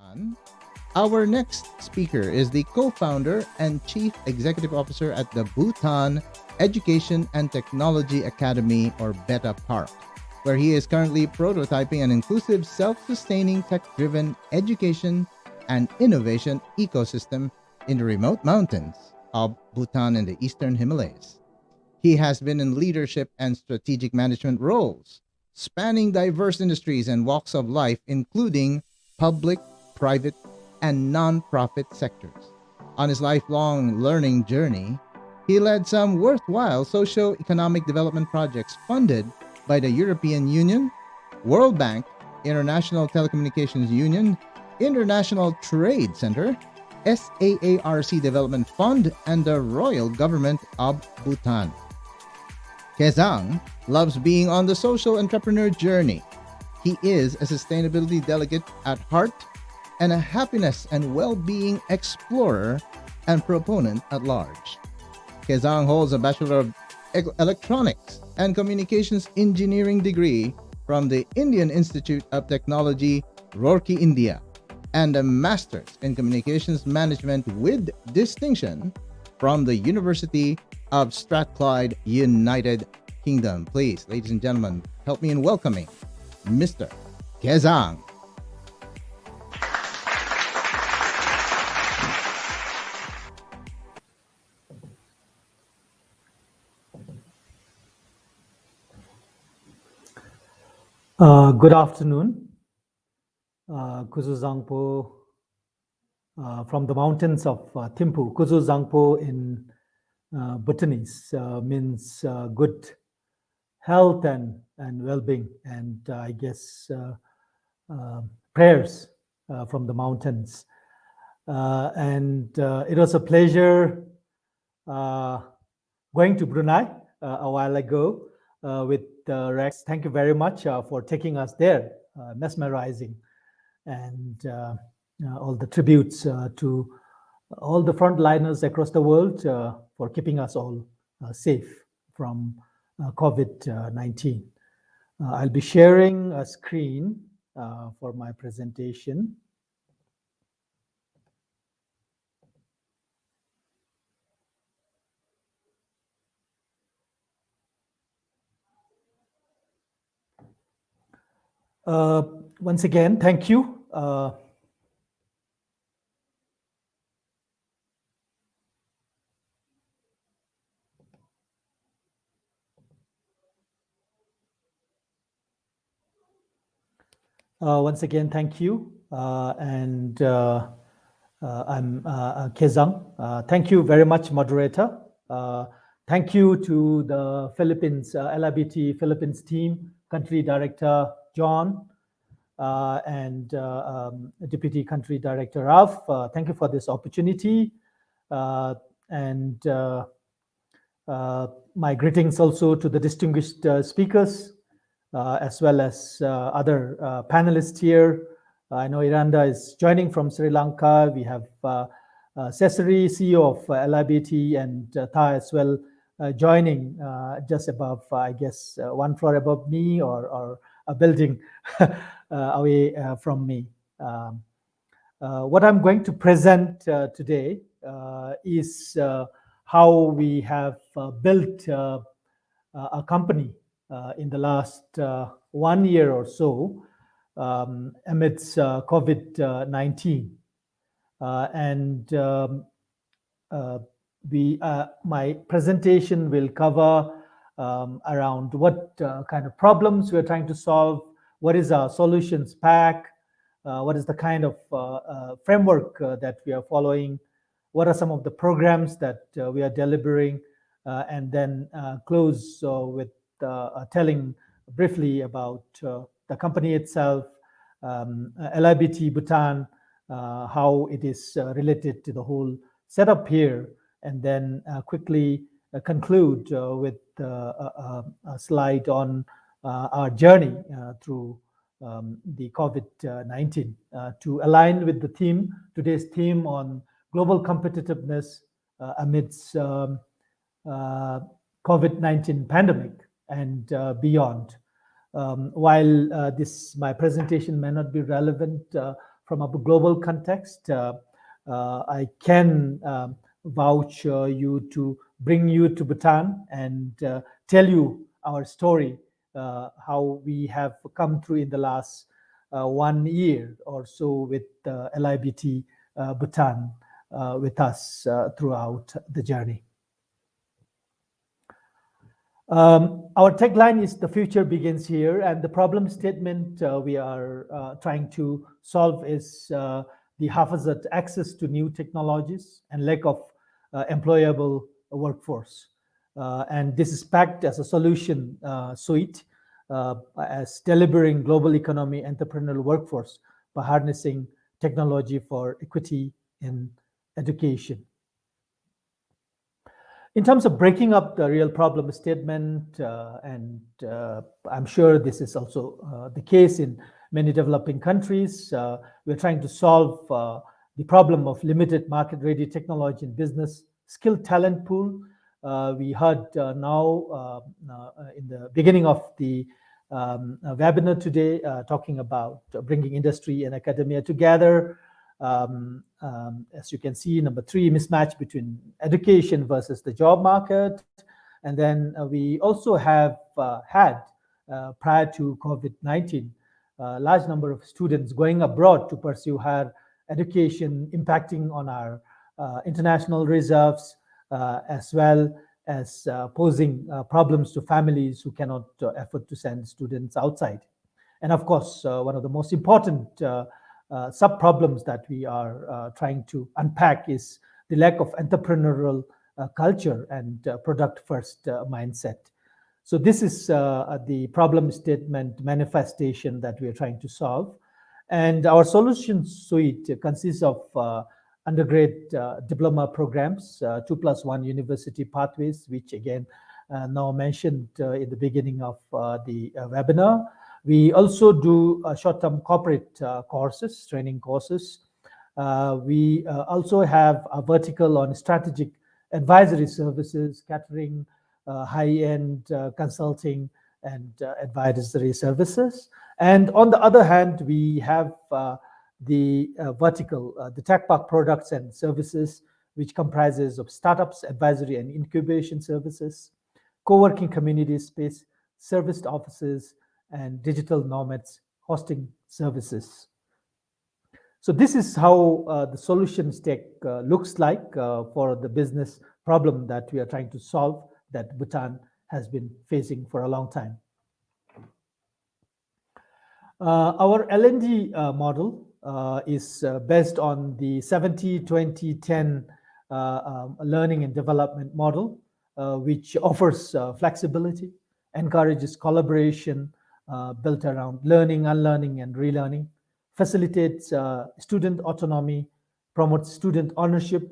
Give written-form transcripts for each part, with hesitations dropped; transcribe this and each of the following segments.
Bhutan. Our next speaker is the co founder and chief executive officer at the Bhutan Education and Technology Academy, or Beta Park, where he is currently prototyping an inclusive, self sustaining, tech driven education and innovation ecosystem in the remote mountains of Bhutan and the Eastern Himalayas. He has been in leadership and strategic management roles, spanning diverse industries and walks of life, including public, private, and nonprofit sectors. On his lifelong learning journey, he led some worthwhile socio-economic development projects funded by the European Union, World Bank, International Telecommunications Union, International Trade Center, SAARC Development Fund, and the Royal Government of Bhutan. Kezang loves being on the social entrepreneur journey. He is a sustainability delegate at heart and a happiness and well-being explorer and proponent at large. Kezang holds a Bachelor of Electronics and Communications Engineering degree from the Indian Institute of Technology, Roorkee, India, and a Master's in Communications Management with distinction from the University of Strathclyde, United Kingdom. Please, ladies and gentlemen, help me in welcoming Mr. Kezang. Good afternoon. Kuzu Zangpo from the mountains of Thimphu. Kuzu Zangpo in Bhutanese means good health and well-being, and I guess prayers from the mountains. And it was a pleasure going to Brunei a while ago with Rex. Thank you very much for taking us there. Mesmerizing, and all the tributes to all the frontliners across the world for keeping us all safe from COVID-19. I'll be sharing a screen for my presentation. Once again, thank you. Once again, thank you. And I'm Kezang. Thank you very much, moderator. Thank you to the Philippines, LIBT Philippines team, country director John, and Deputy Country Director Ralph. Thank you for this opportunity. And my greetings also to the distinguished speakers, as well as other panelists here. I know Iranda is joining from Sri Lanka. We have Cesare, CEO of LIBT, and Tha as well, joining just above, I guess, one floor above me, or a building away from me. What I'm going to present today is how we have built a company in the last 1 year or so amidst COVID-19. My presentation will cover around what kind of problems we're trying to solve, what is our solutions pack, what is the kind of framework that we are following, what are some of the programs that we are delivering, and then close with telling briefly about the company itself, LIBT Bhutan, how it is related to the whole setup here, and then quickly conclude with a slide on our journey through the COVID-19 to align with the theme, today's theme on global competitiveness amidst COVID-19 pandemic and beyond. While my presentation may not be relevant from a global context. I can vouch you to bring you to Bhutan and tell you our story, how we have come through in the last 1 year or so with LIBT Bhutan with us throughout the journey. Our tagline is "The future begins here," and the problem statement we are trying to solve is the haphazard access to new technologies and lack of employable workforce. And this is packed as a solution suite as delivering global economy entrepreneurial workforce by harnessing technology for equity in education. In terms of breaking up the real problem statement, and I'm sure this is also the case in many developing countries, we're trying to solve the problem of limited market-ready technology and business skilled talent pool. We heard now in the beginning of the webinar today talking about bringing industry and academia together. As you can see, number 3, mismatch between education versus the job market. And then we also have had, prior to COVID-19, a large number of students going abroad to pursue higher education, impacting on our international reserves, as well as posing problems to families who cannot afford to send students outside. And of course, one of the most important sub-problems that we are trying to unpack is the lack of entrepreneurial culture and product-first mindset. So this is the problem statement manifestation that we are trying to solve. And our solution suite consists of undergrad diploma programs, 2+1 university pathways, which again, now mentioned in the beginning of the webinar. We also do short-term corporate courses, training courses. We also have a vertical on strategic advisory services, catering, high-end consulting and advisory services. And on the other hand, we have the vertical, the Tech Park products and services, which comprises of startups, advisory and incubation services, co-working community space, serviced offices, and digital nomads hosting services. So this is how the solution stack looks like for the business problem that we are trying to solve, that Bhutan has been facing for a long time. Our LND model is based on the 70-20-10 learning and development model, which offers flexibility, encourages collaboration, built around learning, unlearning, and relearning, facilitates student autonomy, promotes student ownership,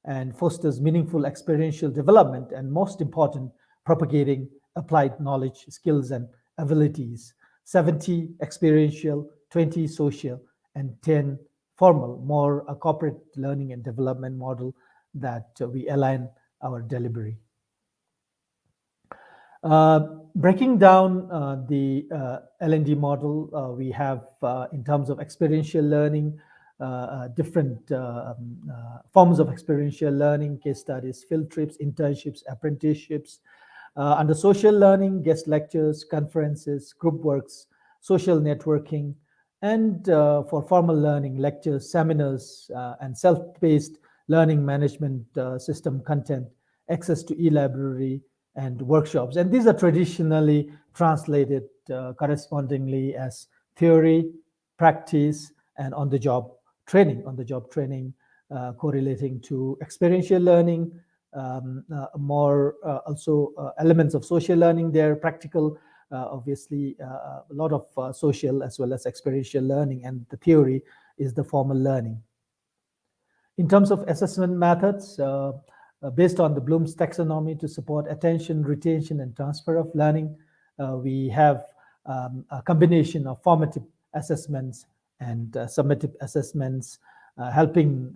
and fosters meaningful experiential development, and most important, propagating applied knowledge, skills, and abilities. 70 experiential, 20 social, and 10 formal, more a corporate learning and development model that we align our delivery. Breaking down the LND model, we have, in terms of experiential learning, different forms of experiential learning, case studies, field trips, internships, apprenticeships. Under social learning, guest lectures, conferences, group works, social networking, and for formal learning, lectures, seminars, and self-paced learning management system content, access to e-library, and workshops. And these are traditionally translated correspondingly as theory, practice, and on-the-job training. On-the-job training correlating to experiential learning, more also elements of social learning there, practical, obviously a lot of social as well as experiential learning, and the theory is the formal learning. In terms of assessment methods, based on the Bloom's taxonomy to support attention, retention, and transfer of learning, we have a combination of formative assessments and summative assessments, helping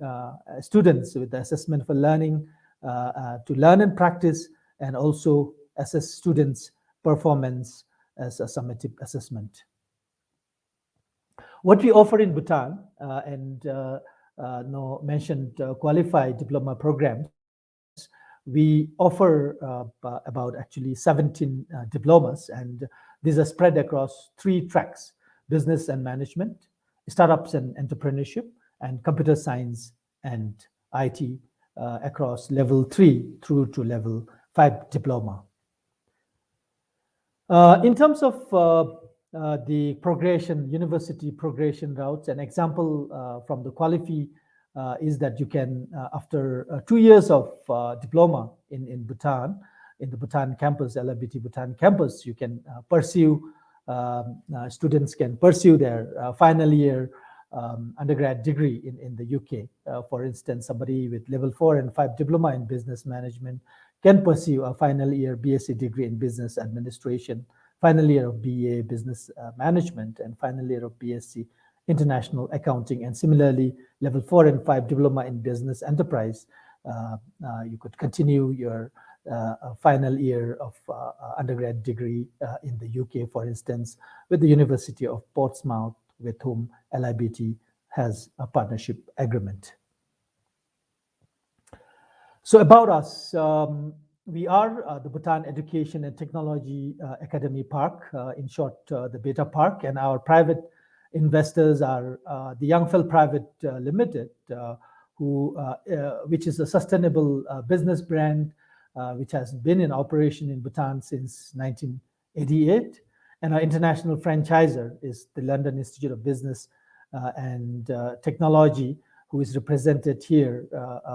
students with the assessment for learning to learn and practice, and also assess students' performance as a summative assessment. What we offer in Bhutan, and no mentioned qualified diploma programs, we offer about actually 17 diplomas, and these are spread across 3 tracks: business and management, startups and entrepreneurship, and computer science and IT, across level 3 through to level 5 diploma. In terms of the progression, university progression routes, an example from the Qualifi is that you can, after 2 years of diploma in Bhutan, in the Bhutan campus, LLBT Bhutan campus, you can pursue, students can pursue their final year undergrad degree in the UK. For instance, somebody with level 4 and 5 diploma in business management can pursue a final year BSc degree in business administration, final year of BA business management, and final year of BSc international accounting. And similarly, level 4 and 5 diploma in business enterprise, you could continue your final year of undergrad degree in the UK, for instance, with the University of Portsmouth, with whom LIBT has a partnership agreement. So about us, we are the Bhutan Education and Technology Academy Park, in short, the Beta Park, and our private investors are the Youngfell Private Limited, which is a sustainable business brand which has been in operation in Bhutan since 1988. And our international franchisor is the London Institute of Business and Technology, who is represented here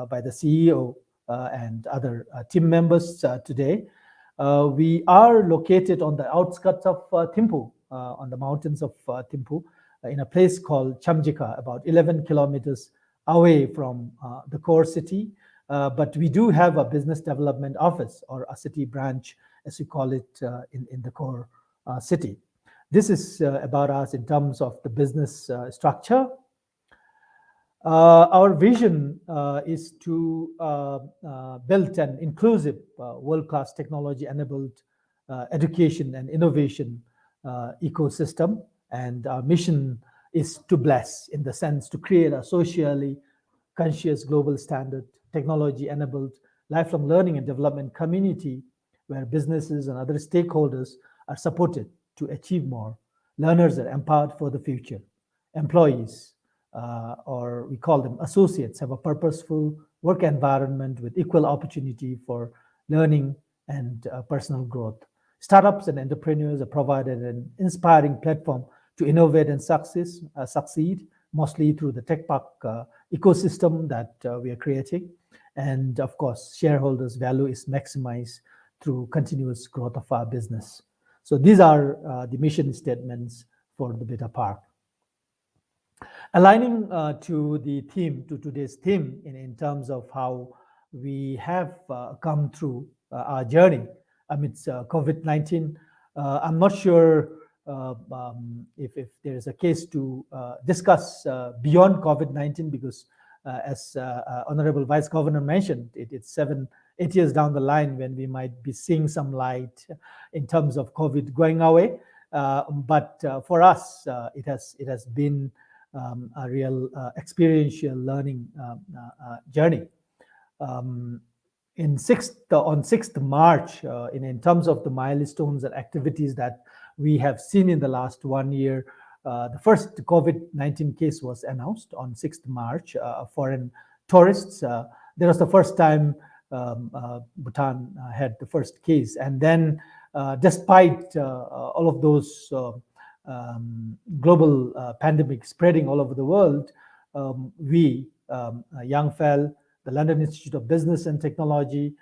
by the CEO and other team members today. We are located on the outskirts of Thimphu, on the mountains of Thimphu, in a place called Chamjika, about 11 kilometers away from the core city. But we do have a business development office, or a city branch, as we call it, in the core city. This is about us in terms of the business structure. Our vision is to build an inclusive, world-class technology-enabled education and innovation ecosystem. And our mission is to bless, in the sense to create a socially conscious global standard, technology-enabled lifelong learning and development community where businesses and other stakeholders are supported to achieve more. Learners are empowered for the future. Employees, or we call them associates, have a purposeful work environment with equal opportunity for learning and personal growth. Startups and entrepreneurs are provided an inspiring platform to innovate and succeed, mostly through the tech park ecosystem that we are creating. And of course, shareholders' value is maximized through continuous growth of our business. So these are the mission statements for the Beta Park. Aligning to the theme, to today's theme, in terms of how we have come through our journey amidst COVID-19. I'm not sure if there is a case to discuss beyond COVID-19, because as Honorable Vice Governor mentioned, it's 7-8 years down the line when we might be seeing some light in terms of COVID going away. But for us, it has been a real experiential learning journey. On 6th March, in terms of the milestones and activities that we have seen in the last 1 year, the first COVID-19 case was announced on 6th March. Foreign tourists, that was the first time Bhutan had the first case. And then despite all of those global pandemic spreading all over the world, we, Youngfell, the London Institute of Business and Technology,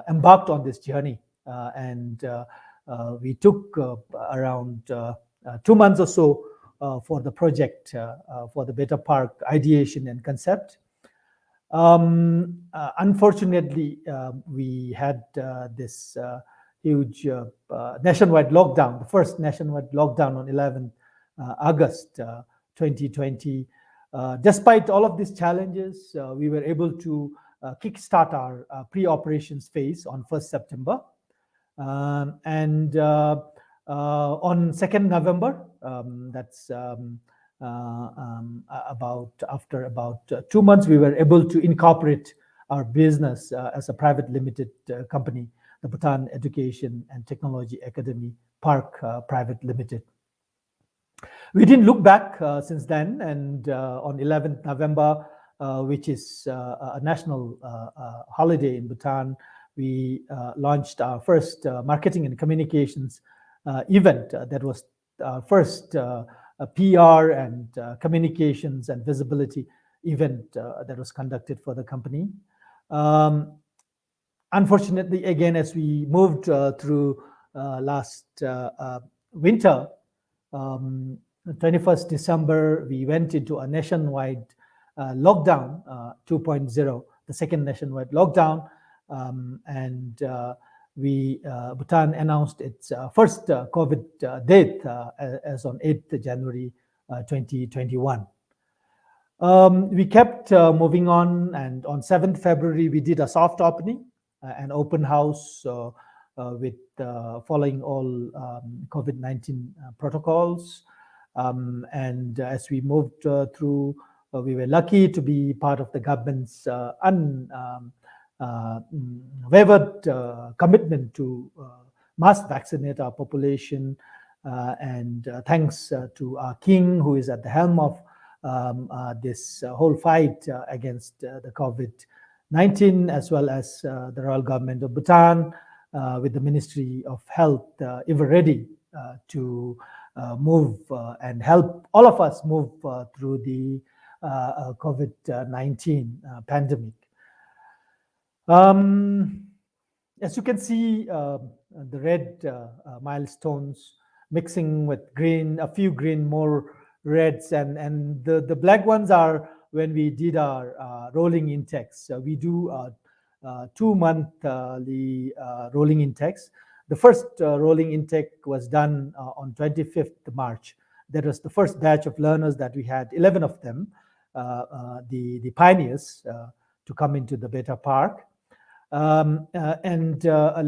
embarked on this journey. And we took around 2 months or so for the project, for the Beta Park ideation and concept. Unfortunately, we had this huge nationwide lockdown, the first nationwide lockdown on 11 August 2020. Despite all of these challenges, we were able to kickstart our pre-operations phase on 1st September. And on 2nd November, that's after about 2 months, we were able to incorporate our business as a private limited company, the Bhutan Education and Technology Academy Park Private Limited. We didn't look back since then, and on 11th November, which is a national holiday in Bhutan, we launched our first marketing and communications event that was our first PR and communications and visibility event that was conducted for the company. Unfortunately, again, as we moved through last winter, 21st December, we went into a nationwide lockdown 2.0, the second nationwide lockdown, and Bhutan announced its first COVID date as on 8th January 2021. We kept moving on, and on 7th February, we did a soft opening, an open house with following all COVID-19 protocols. And as we moved through, we were lucky to be part of the government's unwavered commitment to mass vaccinate our population. And thanks to our king, who is at the helm of this whole fight against the COVID-19, as well as the Royal Government of Bhutan, with the Ministry of Health ever ready to move and help all of us move through the COVID-19 pandemic. As you can see, the red milestones mixing with green, a few green, more reds, and the black ones are when we did our rolling intakes. We do 2-monthly rolling intakes. The first rolling intake was done on 25th March. That was the first batch of learners that we had, 11 of them, the pioneers, to come into the Beta Park.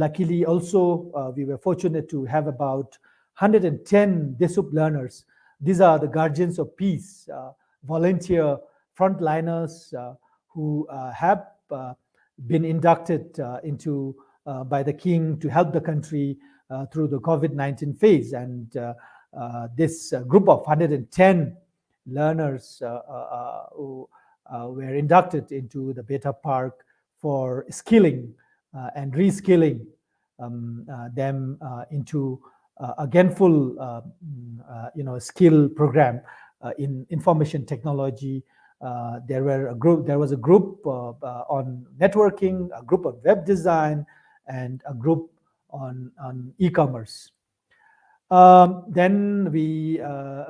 Luckily also, we were fortunate to have about 110 DSUP learners. These are the guardians of peace, volunteer frontliners who have been inducted into by the king to help the country through the COVID-19 phase. And this group of 110 learners who were inducted into the Beta Park for skilling and reskilling them into again full skill program in information technology. There was a group on networking, a group on web design, and a group on e-commerce. Then we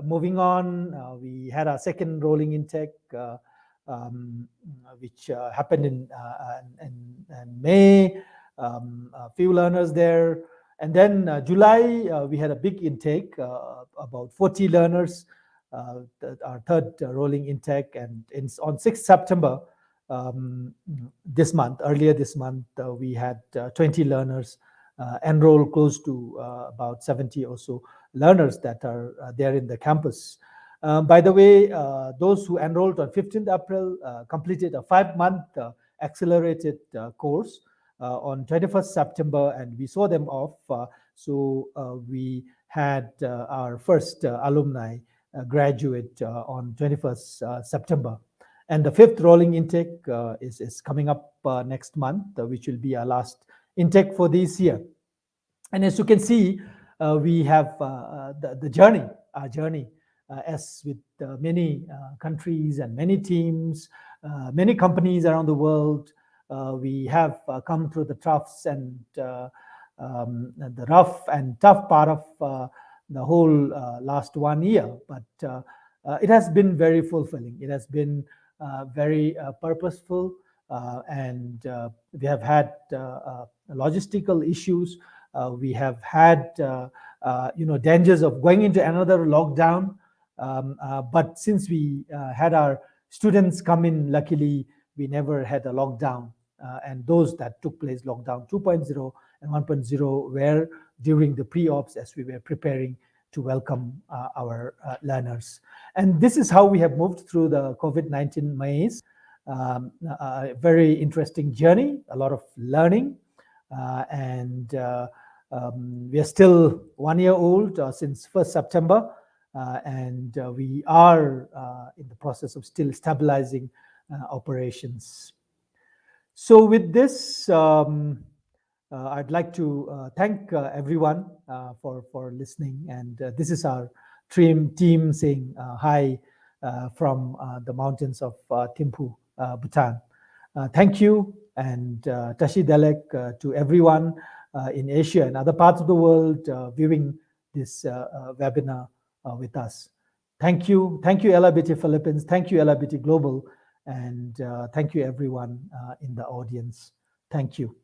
moving on, we had our second rolling intake, which happened in May. A few learners there, and then July we had a big intake, about 40 learners. Our third rolling intake, and on 6th September earlier this month, we had 20 learners enroll, close to about 70 or so learners that are there in the campus. By the way, those who enrolled on 15th April completed a 5-month accelerated course on 21st September, and we saw them off. So we had our first alumni graduate on 21st September. And the 5th rolling intake is coming up next month, which will be our last intake for this year. And as you can see, we have our journey, as with many countries and many teams, many companies around the world. We have come through the troughs and the rough and tough part of the whole last 1 year, but it has been very fulfilling. It has been very purposeful, and we have had logistical issues. We have had dangers of going into another lockdown, but since we had our students come in, luckily we never had a lockdown. And those that took place, lockdown 2.0 and 1.0, were during the pre-ops as we were preparing to welcome our learners. And this is how we have moved through the COVID-19 maze. A very interesting journey, a lot of learning, and we are still 1 year old since 1st September, and we are in the process of still stabilizing operations. So with this, I'd like to thank everyone for listening, and this is our team saying hi from the mountains of Thimphu, Bhutan. Thank you, and Tashi Delek to everyone in Asia and other parts of the world viewing this webinar with us. Thank you LRBT Philippines, thank you LRBT Global, and thank you everyone in the audience. Thank you.